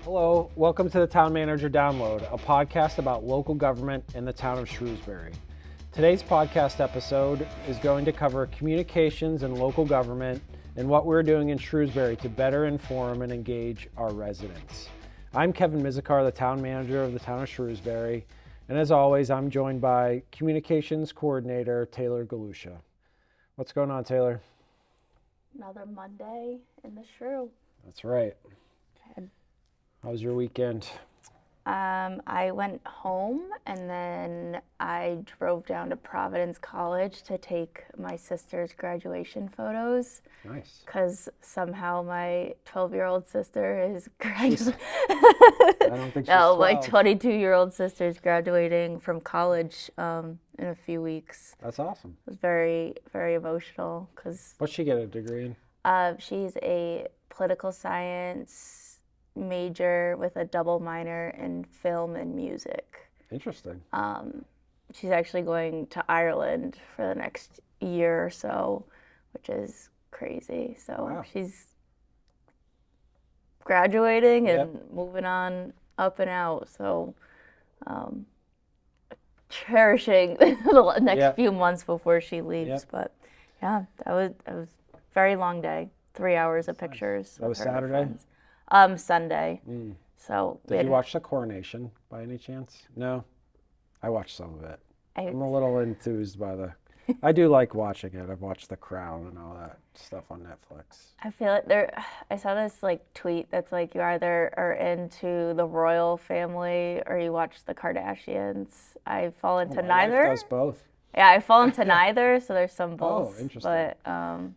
Hello, welcome to the Town Manager Download, a podcast about local government in the town of Shrewsbury. Today's podcast episode is going to cover communications and local government and what we're doing in Shrewsbury to better inform and engage our residents. I'm Kevin Mizikar, the Town Manager of the town of Shrewsbury, and as always, I'm joined by Communications Coordinator Taylor Galusha. What's going on, Taylor? Another Monday in the Shrew. That's right. How was your weekend? I went home and then I drove down to Providence College to take my sister's graduation photos. Nice. Because somehow my 12-year-old sister is graduating. I don't think she's No, 12. my 22-year-old sister is graduating from college in a few weeks. That's awesome. It was very, very emotional because What's she get a degree in? she's a political science major with a double minor in film and music. Interesting. She's actually going to Ireland for the next year or so, which is crazy. So Wow. she's graduating and moving on up and out. So cherishing the next few months before she leaves. Yep. But yeah, that was a very long day. 3 hours of pictures. That was with her and her Saturday? friends. Sunday. So Did you watch the coronation by any chance? No? I watched some of it. I'm a little enthused by I do like watching it. I've watched The Crown and all that stuff on Netflix. I feel like I saw this tweet that's like you either are into the royal family or you watch the Kardashians. I fall into neither. My wife does both. Yeah, I fall into neither, so there's some both. Oh, interesting. But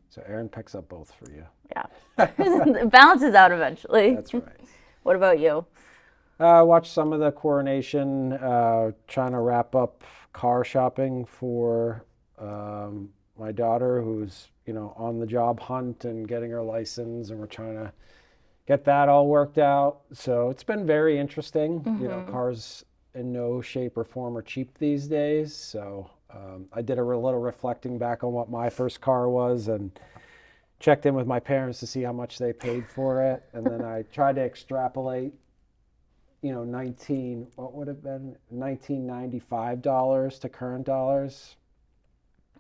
so Aaron picks up both for you. yeah. It balances out eventually. That's right. What about you? I watched some of the coronation, trying to wrap up car shopping for my daughter who's, on the job hunt and getting her license, and we're trying to get that all worked out. So it's been very interesting. Cars in no shape or form are cheap these days. So I did a little reflecting back on what my first car was and checked in with my parents to see how much they paid for it. And then I tried to extrapolate, $1995 to current dollars.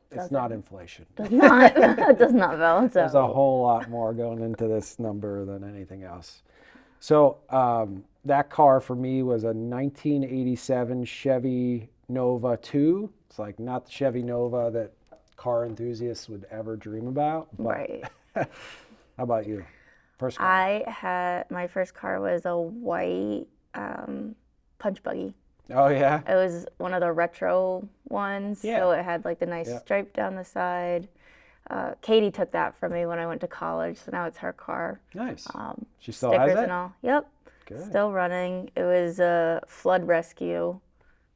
It's not inflation. Does not balance out. There's a whole lot more going into this number than anything else. So that car for me was a 1987 Chevy Nova 2. It's not the Chevy Nova that car enthusiasts would ever dream about. But Right. How about you? First car? My first car was a white punch buggy. Oh, yeah? It was one of the retro ones, so it had the nice stripe down the side. Katie took that from me when I went to college, so now it's her car. Nice. She still Stickers has it? and all. Yep. Good. Still running. It was a flood rescue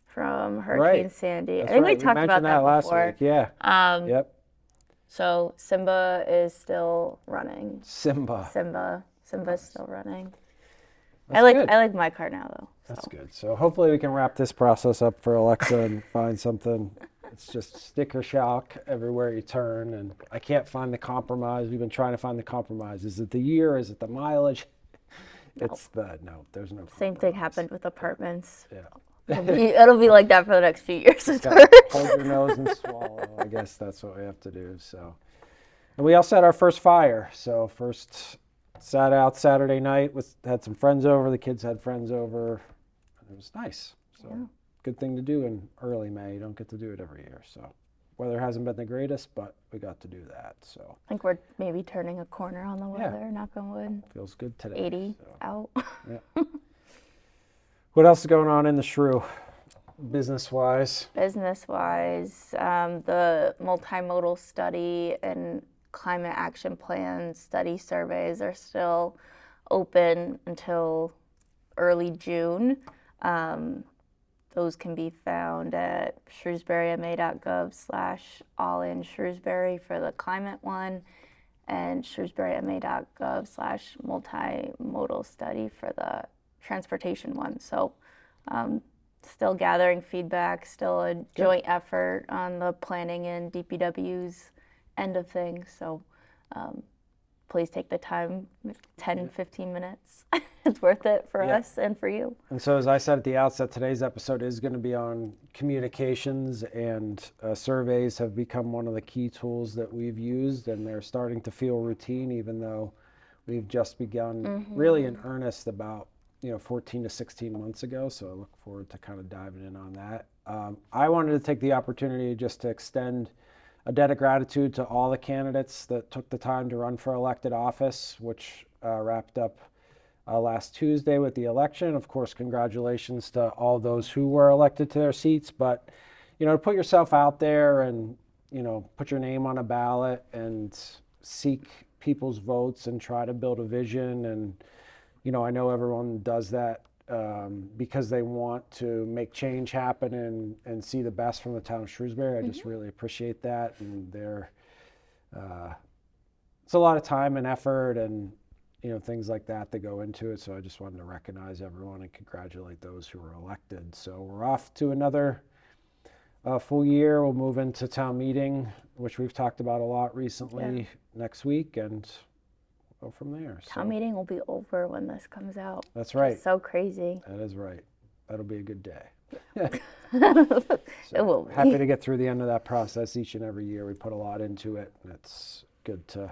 from Hurricane Sandy. That's I think right. we talked about that last before. week. Yeah. Yep. So Simba is still running. Simba's still running. good. I like my car now though. That's good. So hopefully we can wrap this process up for Alexa and find something. It's just sticker shock everywhere you turn, and I can't find the compromise. We've been trying to find the compromise. Is it the year? Is it the mileage? There's no compromise. Same thing happened with apartments. Yeah. It'll be like that for the next few years. Hold your nose and swallow. I guess that's what we have to do. So, and we also had our first fire. So first sat out Saturday night had some friends over. The kids had friends over. It was nice. So good thing to do in early May. You don't get to do it every year. So weather hasn't been the greatest, but we got to do that. So I think we're maybe turning a corner on the weather. Knock on wood. Feels good today. 80 out. Yeah. What else is going on in the Shrew, business-wise? Business-wise, the multimodal study and climate action plan study surveys are still open until early June. Those can be found at shrewsburyma.gov/all-in-Shrewsbury for the climate one, and shrewsburyma.gov/multimodal study for the transportation one. So still gathering feedback, still a joint effort on the planning and DPW's end of things. So please take the time, 10, 15 minutes. It's worth it for us and for you. And so as I said at the outset, today's episode is going to be on communications, and surveys have become one of the key tools that we've used, and they're starting to feel routine, even though we've just begun really in earnest about 14 to 16 months ago. So I look forward to kind of diving in on that. I wanted to take the opportunity just to extend a debt of gratitude to all the candidates that took the time to run for elected office, which wrapped up last Tuesday with the election. Of course, congratulations to all those who were elected to their seats, but to put yourself out there and put your name on a ballot and seek people's votes and try to build a vision. And I know everyone does that because they want to make change happen and see the best from the town of Shrewsbury. I just really appreciate that, and it's a lot of time and effort and things like that go into it. So I just wanted to recognize everyone and congratulate those who were elected. So we're off to another full year. We'll move into town meeting, which we've talked about a lot recently, next week, and go from there. Town meeting will be over when this comes out. That's right. It's so crazy. That is right. That'll be a good day. It will be. Happy to get through the end of that process each and every year. We put a lot into it, and it's good to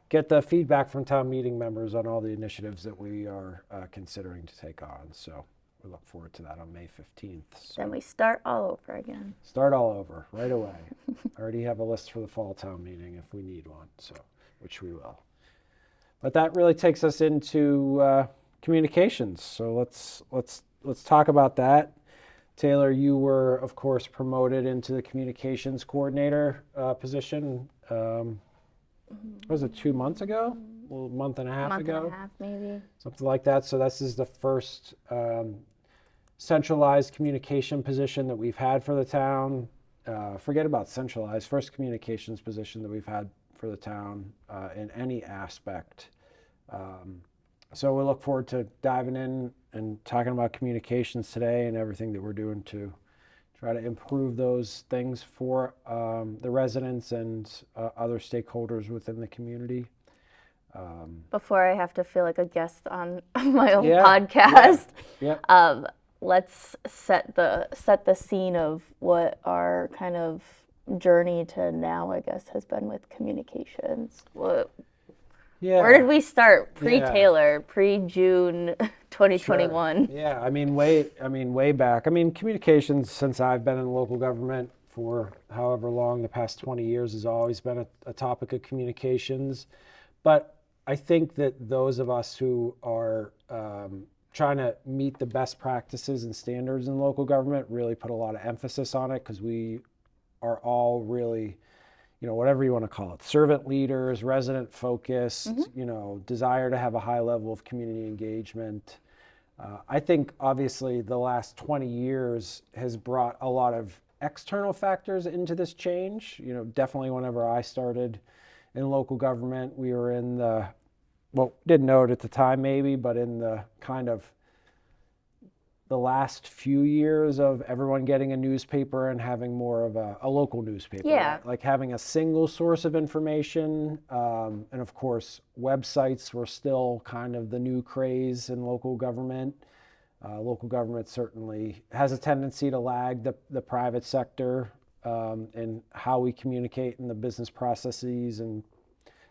get the feedback from town meeting members on all the initiatives that we are considering to take on. So we look forward to that on May 15th. So Then we start all over again. start all over right away. I already have a list for the fall town meeting if we need one, so which we will. But that really takes us into communications. So let's talk about that. Taylor, you were, of course, promoted into the communications coordinator position. Was it 2 months ago? Well, a month and a half ago? Month and a half, maybe. Something like that. So this is the first centralized communication position that we've had for the town. Forget about centralized, first communications position that we've had for the town in any aspect. So we look forward to diving in and talking about communications today and everything that we're doing to try to improve those things for the residents and other stakeholders within the community. Before I have to feel like a guest on my own podcast, let's set the scene of what our kind of journey to now, I guess, has been with communications. Where did we start? Pre-Taylor, pre-June 2021. Sure. Yeah, way back. Communications, since I've been in local government for however long, the past 20 years, has always been a topic of communications. But I think that those of us who are trying to meet the best practices and standards in local government really put a lot of emphasis on it, because we are all really, whatever you want to call it, servant leaders, resident focused, desire to have a high level of community engagement. I think obviously the last 20 years has brought a lot of external factors into this change. Definitely whenever I started in local government, we were in didn't know it at the time maybe, but in the kind of the last few years of everyone getting a newspaper and having more of a local newspaper. Yeah. Right? Like having a single source of information. And of course, websites were still kind of the new craze in local government. Local government certainly has a tendency to lag the private sector in how we communicate in the business processes and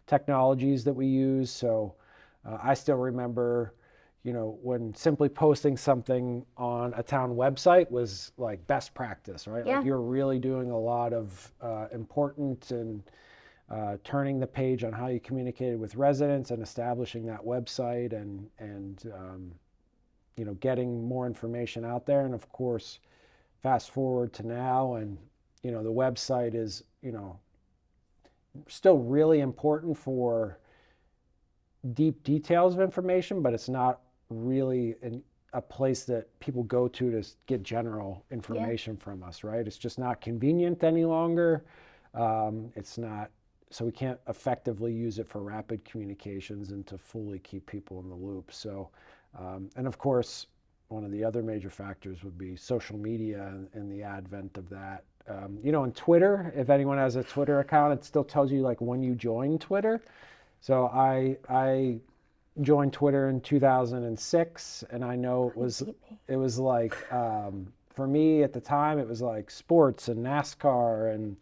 technologies that we use. So I still remember when simply posting something on a town website was like best practice, right? Yeah. Like you're really doing a lot of important and turning the page on how you communicated with residents and establishing that website and getting more information out there. And of course, fast forward to now, and the website is still really important for deep details of information, but it's not really a place that people go to get general information from us, right? It's just not convenient any longer. It's not, so we can't effectively use it for rapid communications and to fully keep people in the loop. So, and of course, one of the other major factors would be social media and the advent of that. And Twitter, if anyone has a Twitter account, it still tells you like when you join Twitter. So I joined Twitter in 2006, and I know it was like for me at the time it was like sports and NASCAR and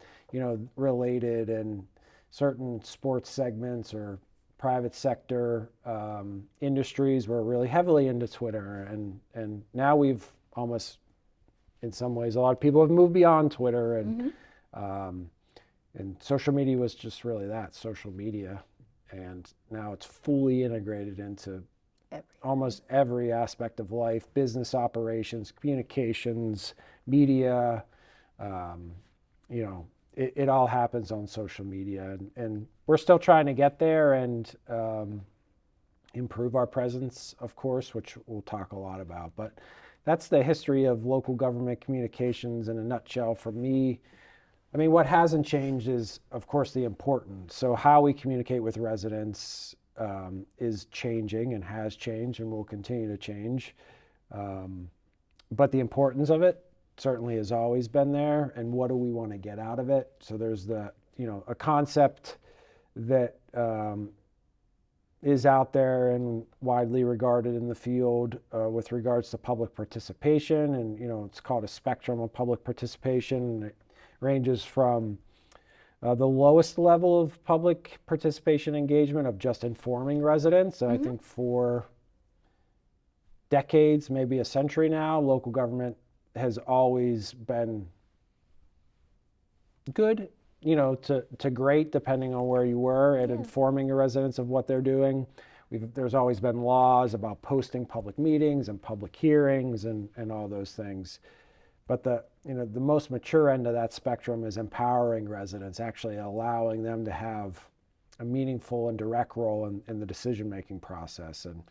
related, and certain sports segments or private sector industries were really heavily into Twitter, and now we've almost, in some ways, a lot of people have moved beyond Twitter, and social media was just really that, social media. And now it's fully integrated into almost every aspect of life: business operations, communications, media. It all happens on social media. And we're still trying to get there and improve our presence, of course, which we'll talk a lot about. But that's the history of local government communications in a nutshell for me. I mean, what hasn't changed is, of course, the importance. So how we communicate with residents is changing and has changed and will continue to change. But the importance of it certainly has always been there. And what do we want to get out of it? So there's a concept that is out there and widely regarded in the field with regards to public participation. And, it's called a spectrum of public participation. It ranges from the lowest level of public participation engagement of just informing residents. And I think for decades, maybe a century now, local government has always been good, to great, depending on where you were, at informing your residents of what they're doing. There's always been laws about posting public meetings and public hearings and all those things. But the most mature end of that spectrum is empowering residents, actually allowing them to have a meaningful and direct role in the decision-making process. And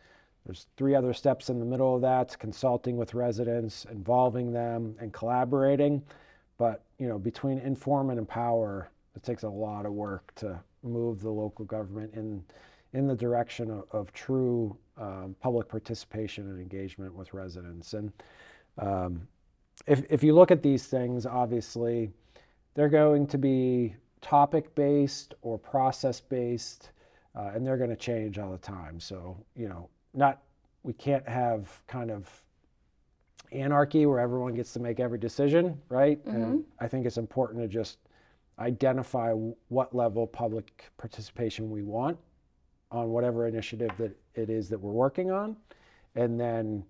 there's 3 other steps in the middle of that: consulting with residents, involving them, and collaborating. But between inform and empower, it takes a lot of work to move the local government in the direction of true public participation and engagement with residents. And if you look at these things, obviously, they're going to be topic-based or process-based, and they're going to change all the time. So, we can't have kind of anarchy where everyone gets to make every decision, right? And I think it's important to just identify what level of public participation we want on whatever initiative that it is that we're working on, and then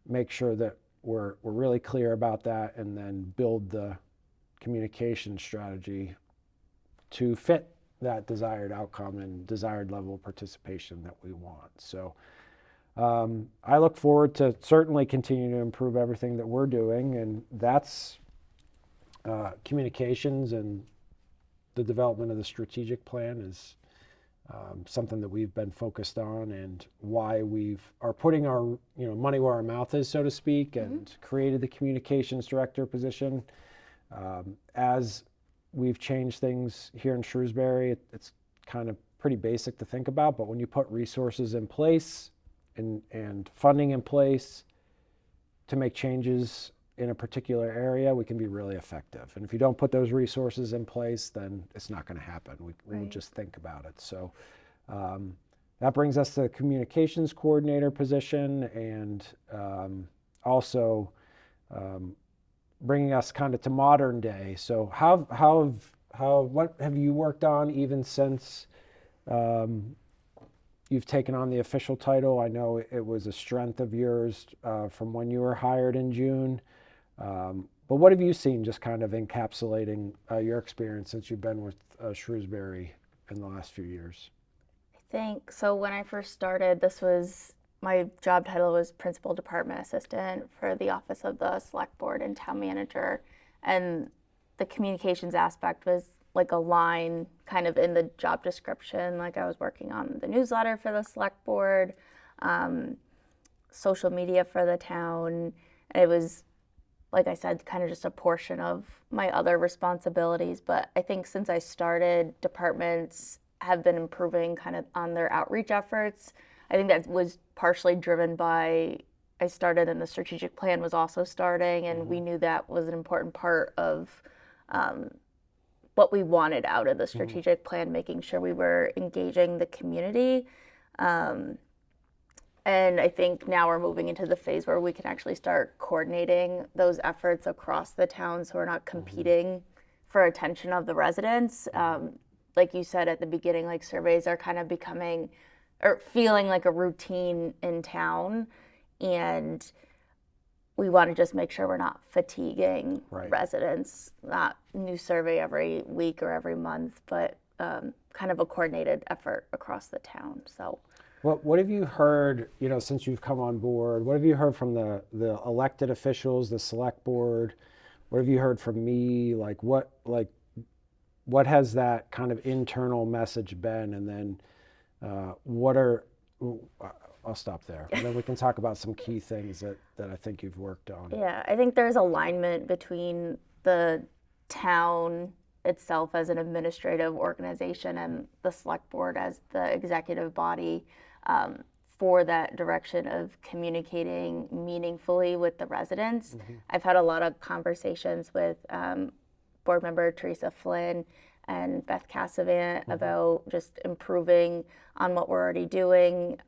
make sure that we're really clear about that, and then build the communication strategy to fit that desired outcome and desired level of participation that we want. So I look forward to certainly continuing to improve everything that we're doing, and that's communications, and the development of the strategic plan is something that we've been focused on, and why are putting our money where our mouth is, so to speak, and created the communications director position. As we've changed things here in Shrewsbury, it's kind of pretty basic to think about, but when you put resources in place and funding in place to make changes in a particular area, we can be really effective. And if you don't put those resources in place, then it's not going to happen. We would just think about it. So that brings us to the communications coordinator position, and also bringing us kind of to modern day. So what have you worked on even since you've taken on the official title? I know it was a strength of yours from when you were hired in June. But what have you seen, just kind of encapsulating your experience since you've been with Shrewsbury in the last few years? I think, so when I first started, my job title was Principal Department Assistant for the Office of the Select Board and Town Manager. And the communications aspect was like a line kind of in the job description. Like, I was working on the newsletter for the Select Board, social media for the town. And it was, like I said, kind of just a portion of my other responsibilities. But I think since I started, departments have been improving kind of on their outreach efforts. I think that was partially driven by, I started and the strategic plan was also starting, and we knew that was an important part of what we wanted out of the strategic plan, making sure we were engaging the community. And I think now we're moving into the phase where we can actually start coordinating those efforts across the town so we're not competing for attention of the residents. Like you said at the beginning, like surveys are kind of becoming or feeling like a routine in town. And we want to just make sure we're not fatiguing residents, not new survey every week or every month, but kind of a coordinated effort across the town. So. What have you heard, since you've come on board, what have you heard from the elected officials, the select board? What have you heard from me? What has that kind of internal message been? And then I'll stop there. And then we can talk about some key things that I think you've worked on. Yeah, I think there's alignment between the town itself as an administrative organization and the select board as the executive body for that direction of communicating meaningfully with the residents. I've had a lot of conversations with board member Teresa Flynn and Beth Cassavant about just improving on what we're already doing,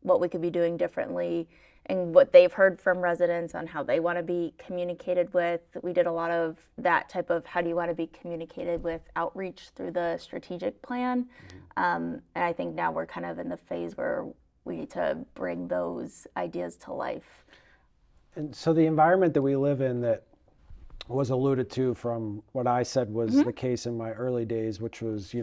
what we could be doing differently, and what they've heard from residents on how they want to be communicated with. We did a lot of that type of how do you want to be communicated with outreach through the strategic plan. And I think now we're kind of in the phase where we need to bring those ideas to life. And so the environment that we live in that was alluded to from what I said was the case in my early days, which was,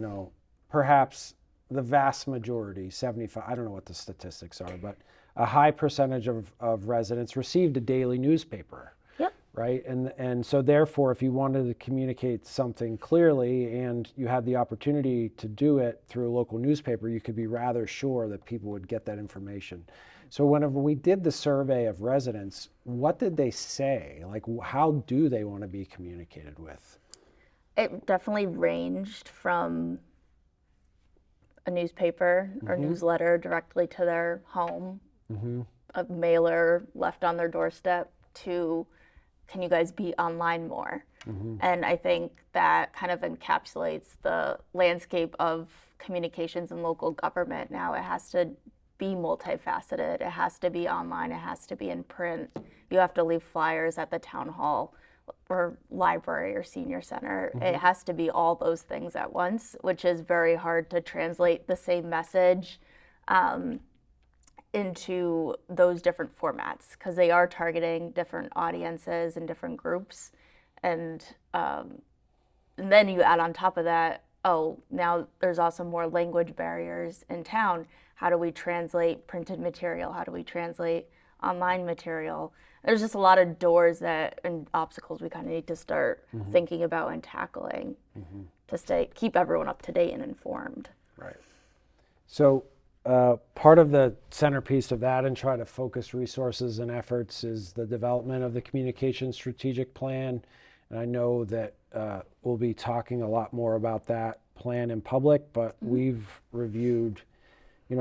perhaps the vast majority, 75, I don't know what the statistics are, but a high percentage of residents received a daily newspaper. Yep. Right? And so therefore, if you wanted to communicate something clearly and you had the opportunity to do it through a local newspaper, you could be rather sure that people would get that information. So whenever we did the survey of residents, what did they say? How do they want to be communicated with? It definitely ranged from a newspaper or newsletter directly to their home, a mailer left on their doorstep, to can you guys be online more? And I think that kind of encapsulates the landscape of communications in local government now. It has to be multifaceted. It has to be online. It has to be in print. You have to leave flyers at the town hall or library or senior center. It has to be all those things at once, which is very hard to translate the same message into those different formats because they are targeting different audiences and different groups. And then you add on top of that, now there's also more language barriers in town. How do we translate printed material? How do we translate online material? There's just a lot of doors and obstacles we kind of need to start thinking about and tackling to keep everyone up to date and informed. Right. So part of the centerpiece of that and try to focus resources and efforts is the development of the communication strategic plan. And I know that we'll be talking a lot more about that plan in public, but we've reviewed,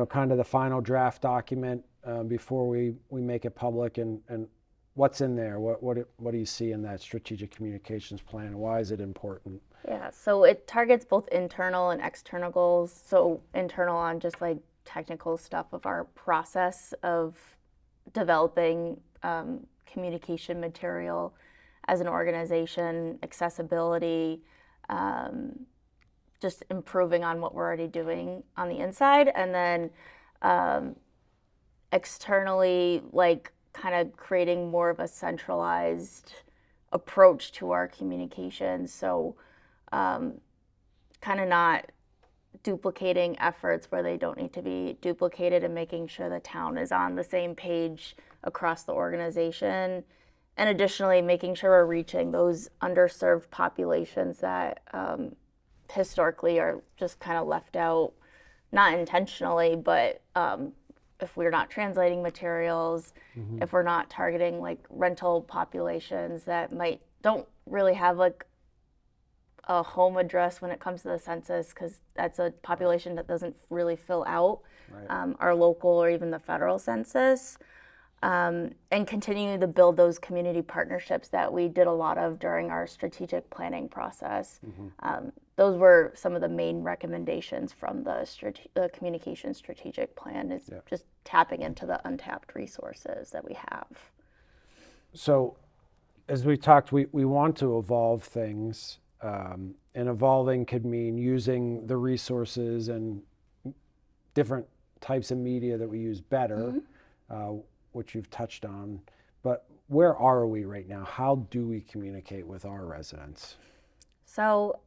kind of the final draft document before we make it public, and what's in there? What do you see in that strategic communications plan, and why is it important? Yeah, so it targets both internal and external goals. So internal on just like technical stuff of our process of developing communication material as an organization, accessibility, just improving on what we're already doing on the inside, and then externally, like kind of creating more of a centralized approach to our communications. So kind of not duplicating efforts where they don't need to be duplicated, and making sure the town is on the same page across the organization. And additionally, making sure we're reaching those underserved populations that historically are just kind of left out, not intentionally, but if we're not translating materials, if we're not targeting like rental populations that don't really have like a home address when it comes to the census, because that's a population that doesn't really fill out our local or even the federal census. and continue to build those community partnerships that we did a lot of during our strategic planning process. Those were some of the main recommendations from the communication strategic plan, is just tapping into the untapped resources that we have. So as we talked, we want to evolve things, and evolving could mean using the resources and different types of media that we use better, which you've touched on. But where are we right now? How do we communicate with our residents? So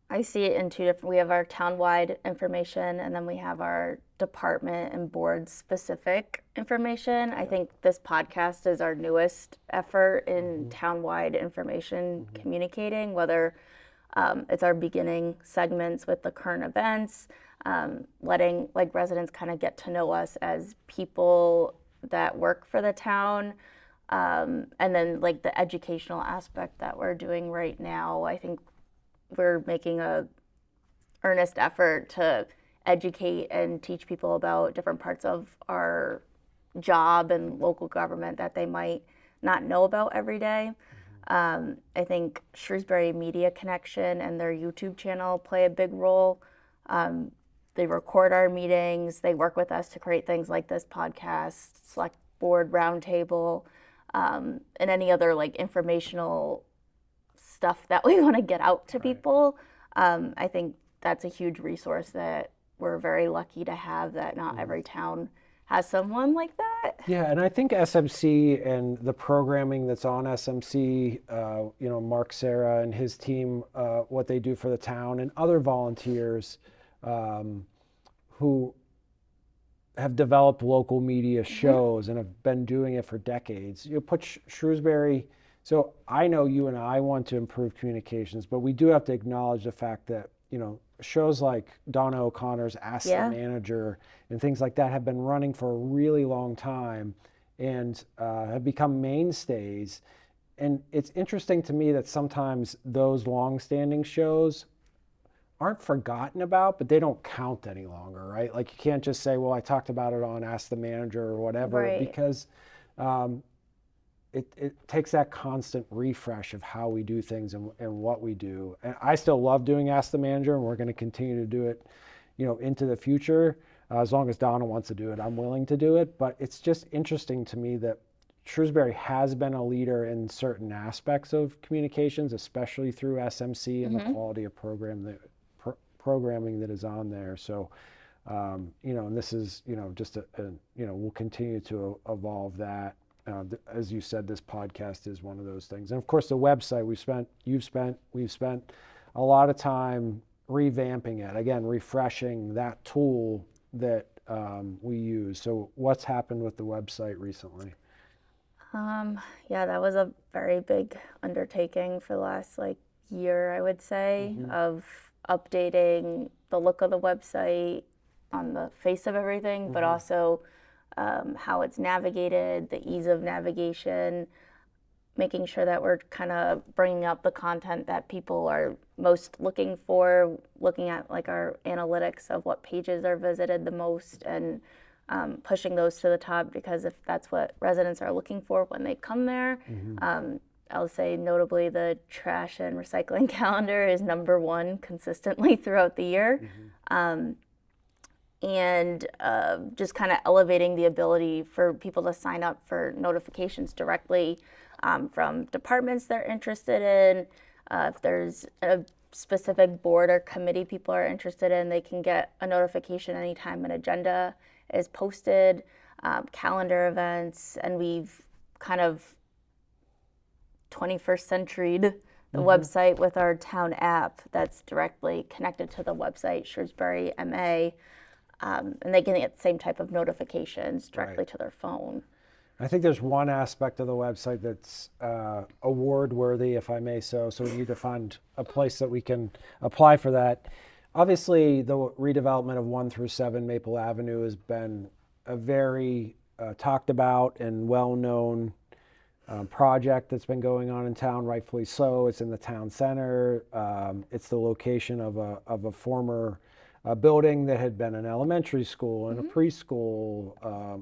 I see it in two different, we have our townwide information, and then we have our department and board specific information. I think this podcast is our newest effort in townwide information communicating, whether it's our beginning segments with the current events, letting residents kind of get to know us as people that work for the town, and then the educational aspect that we're doing right now. I think we're making a earnest effort to educate and teach people about different parts of our job and local government that they might not know about every day. I think Shrewsbury Media Connection and their YouTube channel play a big role. They record our meetings. They work with us to create things like this podcast, select board roundtable, and any other informational stuff that we want to get out to people. I think that's a huge resource that we're very lucky to have, that not every town has someone like that. Yeah, and I think SMC and the programming that's on SMC, Mark Serra and his team, what they do for the town, and other volunteers who have developed local media shows and have been doing it for decades. You put Shrewsbury. So I know you and I want to improve communications, but we do have to acknowledge the fact that, shows like Donna O'Connor's Ask the Manager and things like that have been running for a really long time and have become mainstays. And it's interesting to me that sometimes those long-standing shows aren't forgotten about, but they don't count any longer, right? You can't just say, well, I talked about it on Ask the Manager or whatever, because it takes that constant refresh of how we do things and what we do. And I still love doing Ask the Manager, and we're going to continue to do it, into the future. As long as Donna wants to do it, I'm willing to do it. But it's just interesting to me that Shrewsbury has been a leader in certain aspects of communications, especially through SMC and the quality of programming that is on there. So, and this is, just we'll continue to evolve that. As you said, this podcast is one of those things. And of course, the website, we've spent a lot of time revamping it, again, refreshing that tool that we use. So what's happened with the website recently? That was a very big undertaking for the last year, I would say, of updating the look of the website on the face of everything, but also how it's navigated, the ease of navigation, making sure that we're kind of bringing up the content that people are most looking for, looking at our analytics of what pages are visited the most, and pushing those to the top, because if that's what residents are looking for when they come there. I'll say notably the trash and recycling calendar is number one consistently throughout the year. And just kind of elevating the ability for people to sign up for notifications directly from departments they're interested in. If there's a specific board or committee people are interested in, they can get a notification anytime an agenda is posted, calendar events, and we've kind of 21st century'd the website with our town app that's directly connected to the website, Shrewsbury MA. And they can get the same type of notifications directly to their phone. I think there's one aspect of the website that's award-worthy, if I may so we need to find a place that we can apply for that. Obviously, the redevelopment of 1 through 7 Maple Avenue has been a very talked about and well-known project that's been going on in town, rightfully so. It's in the town center. It's the location of a former a building that had been an elementary school and a preschool,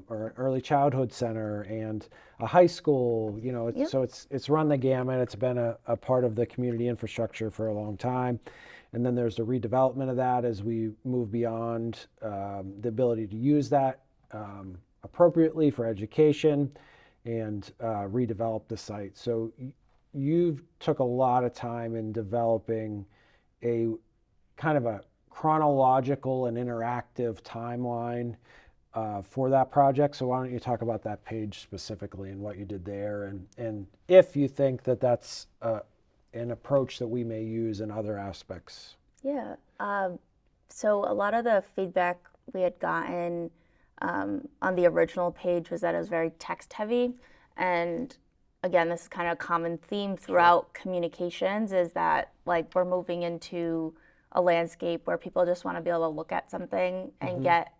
or an early childhood center and a high school. So it's run the gamut. It's been a part of the community infrastructure for a long time. And then there's the redevelopment of that as we move beyond the ability to use that appropriately for education and redevelop the site. So you've took a lot of time in developing a kind of a chronological and interactive timeline for that project. So why don't you talk about that page specifically and what you did there, and if you think that that's an approach that we may use in other aspects. Yeah. So a lot of the feedback we had gotten on the original page was that it was very text heavy. And again, this is kind of a common theme throughout communications, is that like we're moving into a landscape where people just want to be able to look at something and get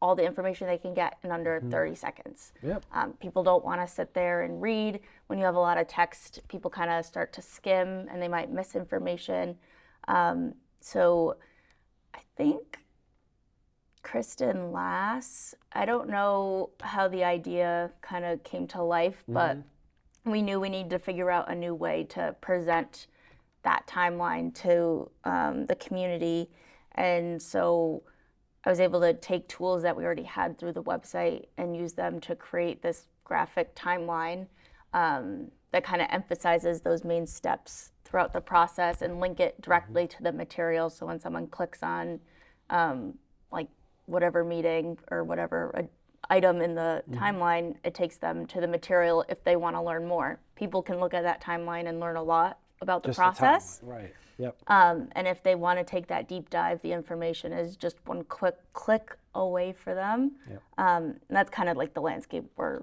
all the information they can get in under 30 seconds. Yep. People don't want to sit there and read. When you have a lot of text, people kind of start to skim and they might miss information. So I think Kristen Lass, I don't know how the idea kind of came to life, but we knew we needed to figure out a new way to present that timeline to the community. And so I was able to take tools that we already had through the website and use them to create this graphic timeline that kind of emphasizes those main steps throughout the process and link it directly to the material. So when someone clicks on like whatever meeting or whatever item in the timeline, it takes them to the material if they want to learn more. People can look at that timeline and learn a lot about the process. Right. Yep. And if they want to take that deep dive, the information is just one quick click away for them. Yep. And that's kind of like the landscape we're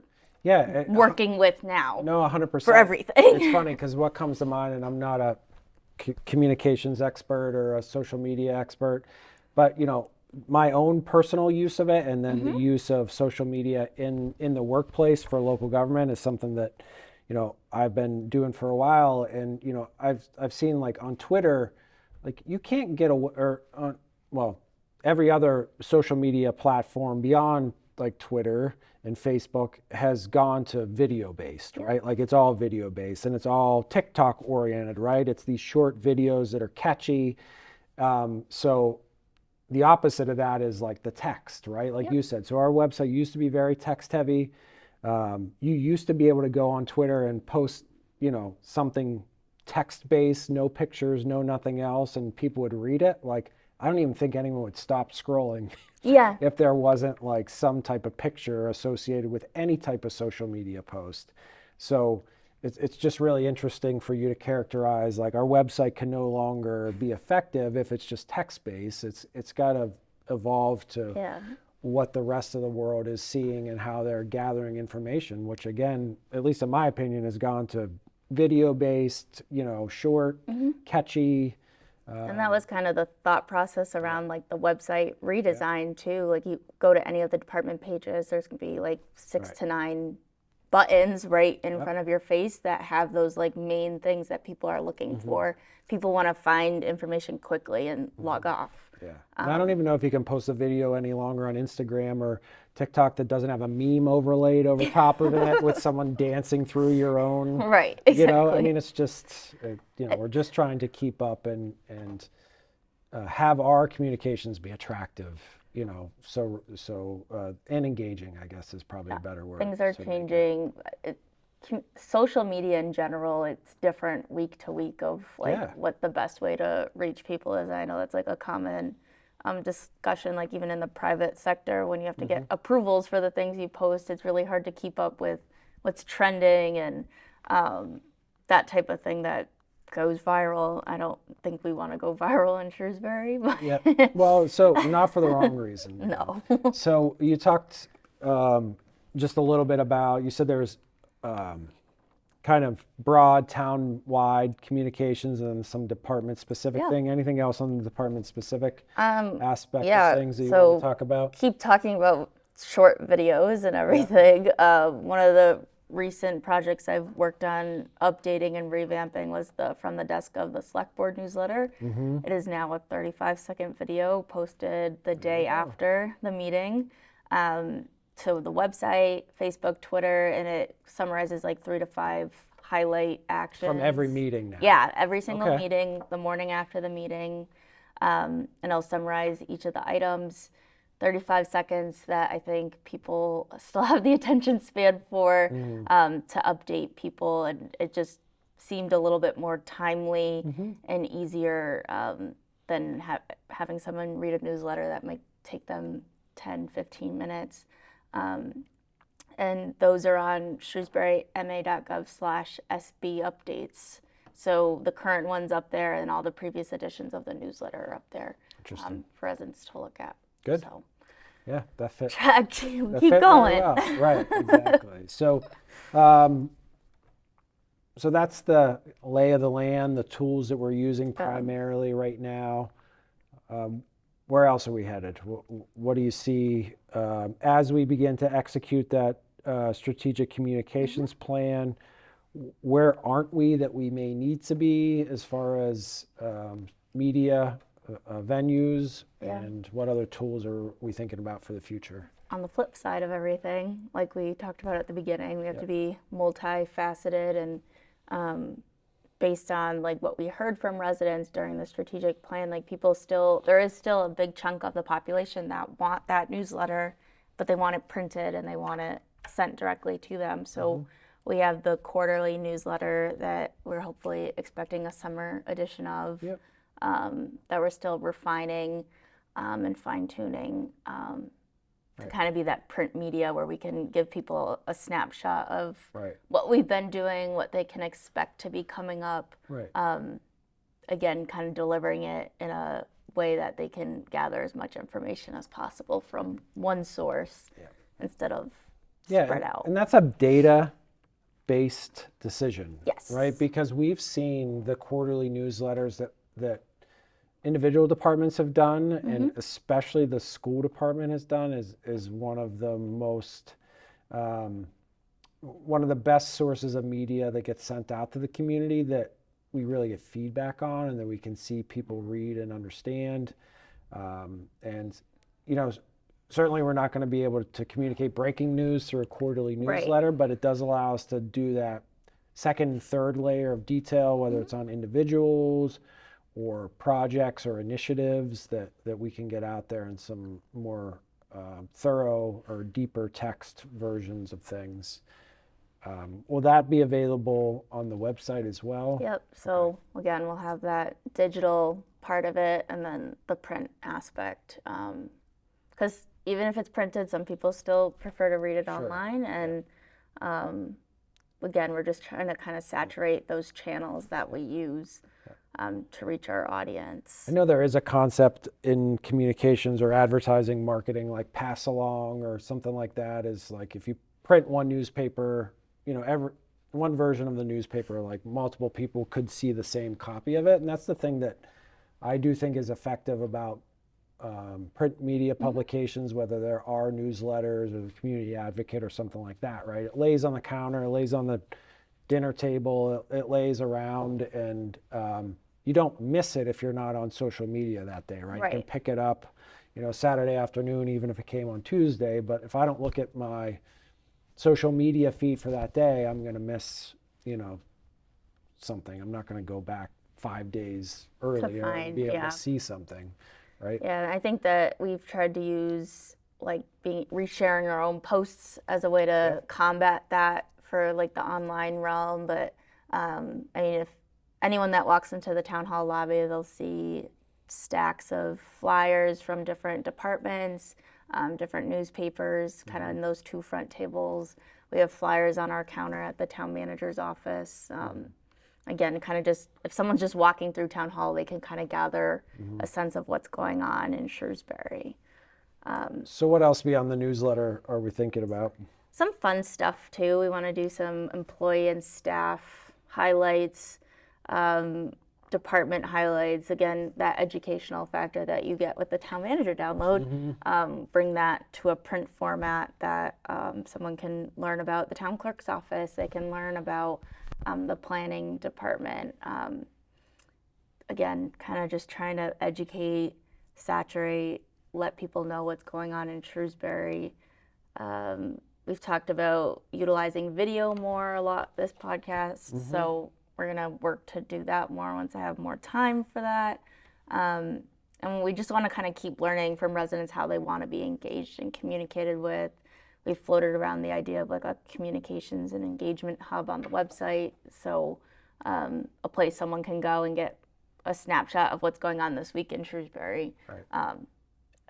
working with now. No, 100%. For everything. It's funny because what comes to mind, and I'm not a communications expert or a social media expert, but my own personal use of it, and then the use of social media in the workplace for local government is something that I've been doing for a while. And I've seen like on Twitter, like you can't get every other social media platform beyond like Twitter and Facebook has gone to video based, right? Like it's all video based and it's all TikTok oriented, right? It's these short videos that are catchy. So the opposite of that is like the text, right? Like you said. So our website used to be very text heavy. You used to be able to go on Twitter and post, something text based, no pictures, no nothing else, and people would read it. Like, I don't even think anyone would stop scrolling if there wasn't like some type of picture associated with any type of social media post. So it's just really interesting for you to characterize, like our website can no longer be effective if it's just text-based. It's got to evolve to what the rest of the world is seeing and how they're gathering information, which again, at least in my opinion, has gone to video-based, short, catchy. And that was kind of the thought process around like the website redesign too. Like you go to any of the department pages, there's gonna be like 6 to 9 buttons right in front of your face that have those like main things that people are looking for. People want to find information quickly and log off. Yeah. And I don't even know if you can post a video any longer on Instagram or TikTok that doesn't have a meme overlaid over top of it with someone dancing through your own. Right. Exactly. I mean, it's just, we're just trying to keep up and have our communications be attractive, and engaging, I guess is probably a better word. Things are changing. Social media in general, it's different week to week of like what the best way to reach people is. I know that's like a common discussion, like even in the private sector, when you have to get approvals for the things you post, it's really hard to keep up with what's trending and that type of thing that goes viral. I don't think we want to go viral in Shrewsbury. But well, so not for the wrong reason. No. So you talked just a little bit about, you said there's kind of broad town-wide communications and some department-specific thing. Anything else on the department-specific aspect of things that you want to talk about? Keep talking about short videos and everything. One of the recent projects I've worked on updating and revamping was the From the Desk of the Select Board newsletter. It is now a 35-second video posted the day after the meeting. To the website, Facebook, Twitter, and it summarizes like 3 to 5 highlight actions. From every meeting now? Yeah, every single meeting, the morning after the meeting. And I'll summarize each of the items. 35 seconds that I think people still have the attention span for to update people. And it just seemed a little bit more timely and easier than having someone read a newsletter that might take them 10, 15 minutes. And those are on shrewsburyma.gov/SB updates. So the current one's up there and all the previous editions of the newsletter are up there for residents to look at. Good. So, yeah, that fit. Keep going. Well. Right, exactly. So, so that's the lay of the land, the tools that we're using primarily right now. Where else are we headed? What do you see as we begin to execute that strategic communications plan? Where aren't we that we may need to be as far as media venues, and what other tools are we thinking about for the future? On the flip side of everything, like we talked about at the beginning, we have to be multifaceted, and based on like what we heard from residents during the strategic plan, like there is still a big chunk of the population that want that newsletter, but they want it printed and they want it sent directly to them. So we have the quarterly newsletter that we're hopefully expecting a summer edition of, that we're still refining and fine-tuning to kind of be that print media where we can give people a snapshot of what we've been doing, what they can expect to be coming up. Again, kind of delivering it in a way that they can gather as much information as possible from one source instead of spread out. And that's a data-based decision, yes, right? Because we've seen the quarterly newsletters that individual departments have done, and especially the school department has done, is one of the most, one of the best sources of media that gets sent out to the community that we really get feedback on and that we can see people read and understand. And, you know, certainly we're not going to be able to communicate breaking news through a quarterly newsletter, but it does allow us to do that second and third layer of detail, whether it's on individuals or projects or initiatives that we can get out there in some more thorough or deeper text versions of things. Will that be available on the website as well? Yep. So again, we'll have that digital part of it and then the print aspect. Because even if it's printed, some people still prefer to read it online. And again, we're just trying to kind of saturate those channels that we use to reach our audience. I know there is a concept in communications or advertising marketing like pass along or something like that, is like if you print one newspaper, you know, one version of the newspaper, like multiple people could see the same copy of it. And that's the thing that I do think is effective about print media publications, whether there are newsletters or the Community Advocate or something like that, right? It lays on the counter, it lays on the dinner table, it lays around, and you don't miss it if you're not on social media that day, right? You can pick it up, you know, Saturday afternoon, even if it came on Tuesday. But if I don't look at my social media feed for that day, I'm going to miss, you know, something. I'm not going to go back 5 days earlier and be able to see something, right? Yeah, and I think that we've tried to use like resharing our own posts as a way to combat that for like the online realm. But I mean, if anyone that walks into the town hall lobby, they'll see stacks of flyers from different departments, different newspapers, kind of in those two front tables. We have flyers on our counter at the town manager's office. Again, kind of just, if someone's just walking through town hall, they can kind of gather a sense of what's going on in Shrewsbury. So what else beyond the newsletter are we thinking about? Some fun stuff too. We want to do some employee and staff highlights. department highlights, again, that educational factor that you get with the town manager download, bring that to a print format that someone can learn about the town clerk's office, they can learn about the planning department. Again, kind of just trying to educate, saturate, let people know what's going on in Shrewsbury. We've talked about utilizing video more a lot this podcast, so we're gonna work to do that more once I have more time for that. And we just want to kind of keep learning from residents how they want to be engaged and communicated with. We've floated around the idea of like a communications and engagement hub on the website, so a place someone can go and get a snapshot of what's going on this week in Shrewsbury. Right.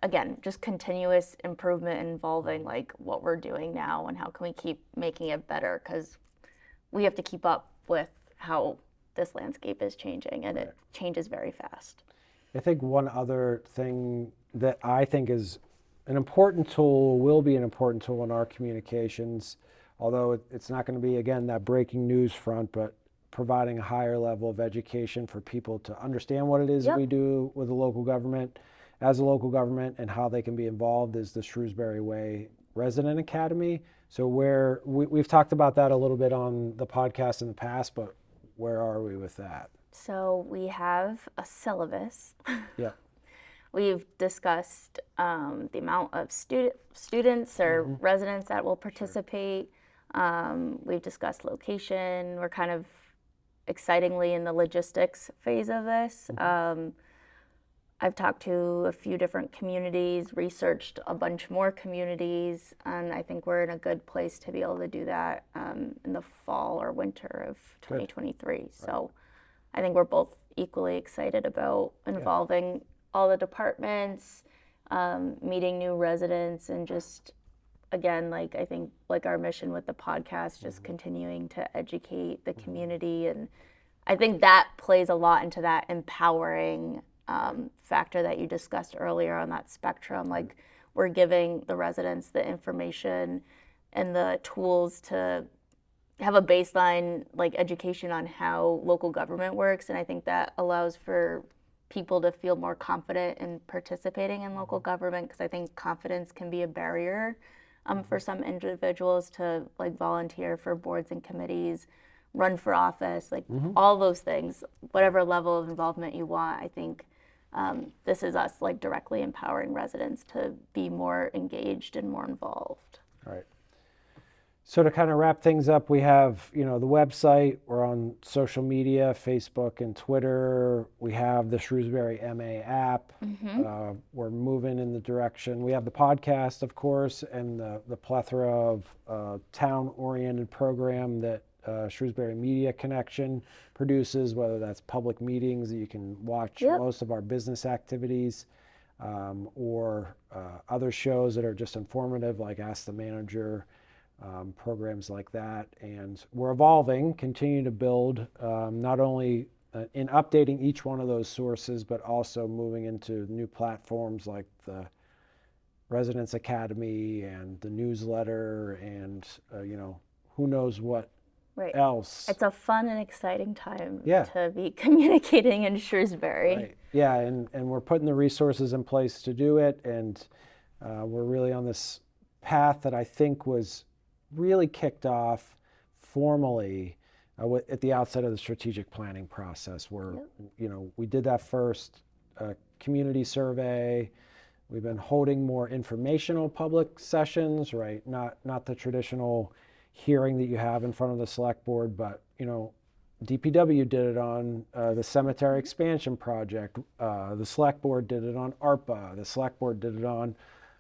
Again, just continuous improvement involving like what we're doing now and how can we keep making it better, because we have to keep up with how this landscape is changing, and it changes very fast. I think one other thing that I think is an important tool, will be an important tool in our communications, although it's not going to be, again, that breaking news front, but providing a higher level of education for people to understand what it is we do with the local government, as a local government, and how they can be involved, is the Shrewsbury Way Resident Academy. So we've talked about that a little bit on the podcast in the past, but where are we with that? So we have a syllabus. Yeah. We've discussed the amount of students or residents that will participate. We've discussed location. We're kind of excitingly in the logistics phase of this. I've talked to a few different communities, researched a bunch more communities, and I think we're in a good place to be able to do that in the fall or winter of 2023. Right. So I think we're both equally excited about involving all the departments, meeting new residents, and just, again, like I think like our mission with the podcast, just continuing to educate the community. And I think that plays a lot into that empowering factor that you discussed earlier on that spectrum. Like, we're giving the residents the information and the tools to have a baseline like education on how local government works, and I think that allows for people to feel more confident in participating in local government, because I think confidence can be a barrier for some individuals to like volunteer for boards and committees, run for office, like all those things, whatever level of involvement you want. I think this is us like directly empowering residents to be more engaged and more involved. All right. So to kind of wrap things up, we have, the website, we're on social media, Facebook and Twitter. We have the Shrewsbury MA app. We're moving in the direction. We have the podcast, of course, and the plethora of town-oriented program that Shrewsbury Media Connection produces, whether that's public meetings that you can watch most of our business activities, or other shows that are just informative, like Ask the Manager, programs like that. And we're evolving, continue to build, not only in updating each one of those sources, but also moving into new platforms like the Residents Academy and the newsletter, and who knows what else. It's a fun and exciting time to be communicating in Shrewsbury. Right. Yeah, and we're putting the resources in place to do it, and we're really on this path that I think was really kicked off formally at the outset of the strategic planning process, where we did that first community survey. We've been holding more informational public sessions, right? Not the traditional hearing that you have in front of the select board, but DPW did it on the cemetery expansion project. The select board did it on ARPA. The select board did it on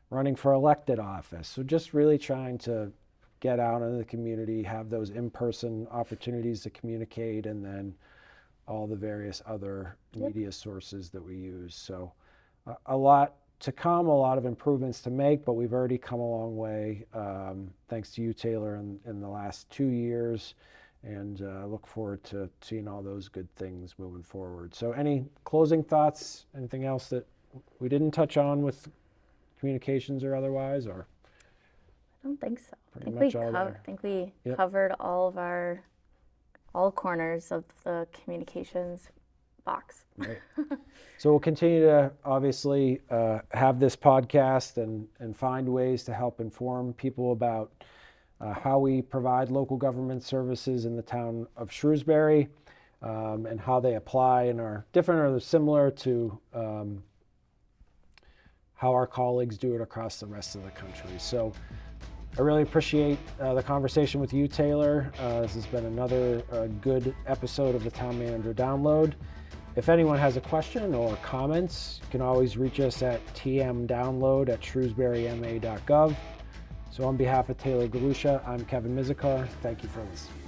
running for elected office. So just really trying to get out into the community, have those in-person opportunities to communicate, and then all the various other media sources that we use. So a lot to come, a lot of improvements to make, but we've already come a long way, thanks to you, Taylor, in the last 2 years, and look forward to seeing all those good things moving forward. So any closing thoughts, anything else that we didn't touch on with communications or otherwise, or? I don't think so. I think we covered all corners of the communications box. Right. So we'll continue to obviously have this podcast and find ways to help inform people about how we provide local government services in the town of Shrewsbury, and how they apply and are different or similar to how our colleagues do it across the rest of the country. So I really appreciate the conversation with you, Taylor. This has been another good episode of the Town Manager Download. If anyone has a question or comments, you can always reach us at tmdownload@shrewsburyma.gov. So on behalf of Taylor Galusha, I'm Kevin Mizikar. Thank you for listening.